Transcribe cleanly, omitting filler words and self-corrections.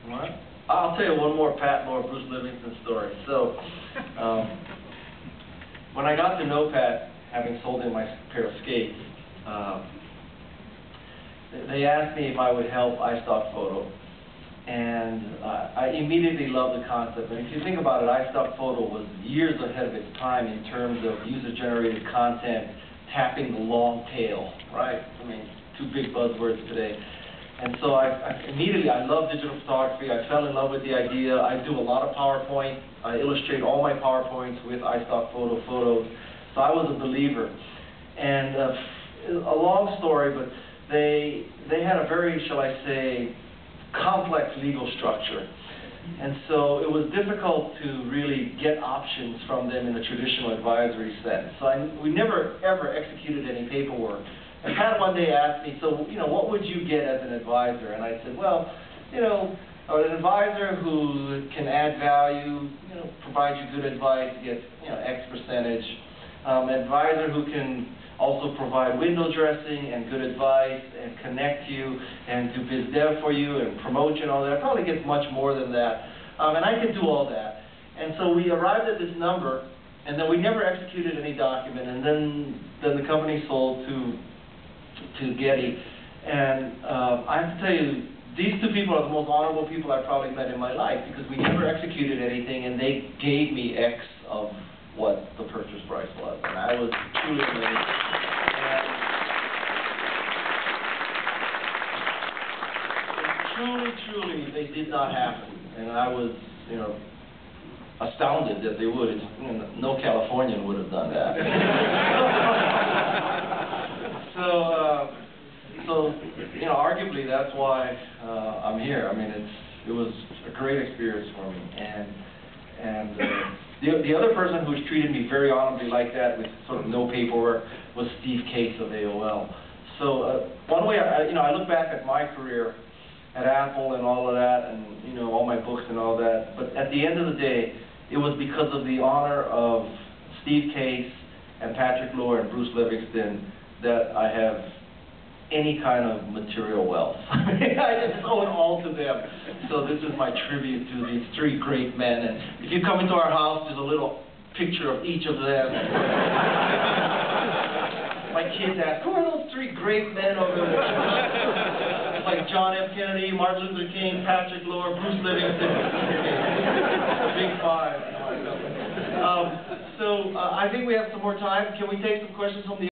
What? I'll tell you one more Pat Moore, Bruce Livingstone story. So, when I got to know Pat, having sold him my pair of skates, they asked me if I would help iStockphoto, and I immediately loved the concept. And if you think about it, iStockphoto was years ahead of its time in terms of user-generated content, tapping the long tail, right? I mean, two big buzzwords today. And so I love digital photography. I fell in love with the idea. I do a lot of PowerPoint. I illustrate all my PowerPoints with iStockphoto photos. So I was a believer. And a long story, but they had a very, shall I say, complex legal structure. And so it was difficult to really get options from them in a traditional advisory sense. So we never, ever executed any paperwork. And Pat one day asked me, so, what would you get as an advisor? And I said, well, an advisor who can add value, provide you good advice, gets, X percentage. An advisor who can also provide window dressing and good advice and connect you and do biz dev for you and promote you and all that. Probably gets much more than that. And I could do all that. And so we arrived at this number, and then we never executed any document. And then the company sold to Getty. And I have to tell you, these two people are the most honorable people I've probably met in my life, because we never executed anything, and they gave me X of what the purchase price was. And I was truly amazed. And truly, they did not happen. And I was, astounded that they would. No Californian would have done that. So, arguably that's why I'm here. I mean, it was a great experience for me. And the other person who's treated me very honorably like that, with sort of no paperwork, was Steve Case of AOL. So one way, I look back at my career at Apple and all of that, and all my books and all that. But at the end of the day, it was because of the honor of Steve Case and Patrick Lohr and Bruce Livingstone that I have any kind of material wealth. I just owe it all to them. So this is my tribute to these three great men. And if you come into our house, there's a little picture of each of them. My kids ask, who are those three great men over there? It's like John F. Kennedy, Martin Luther King, Patrick Lohr, Bruce Livingstone. Big five. So I think we have some more time. Can we take some questions from the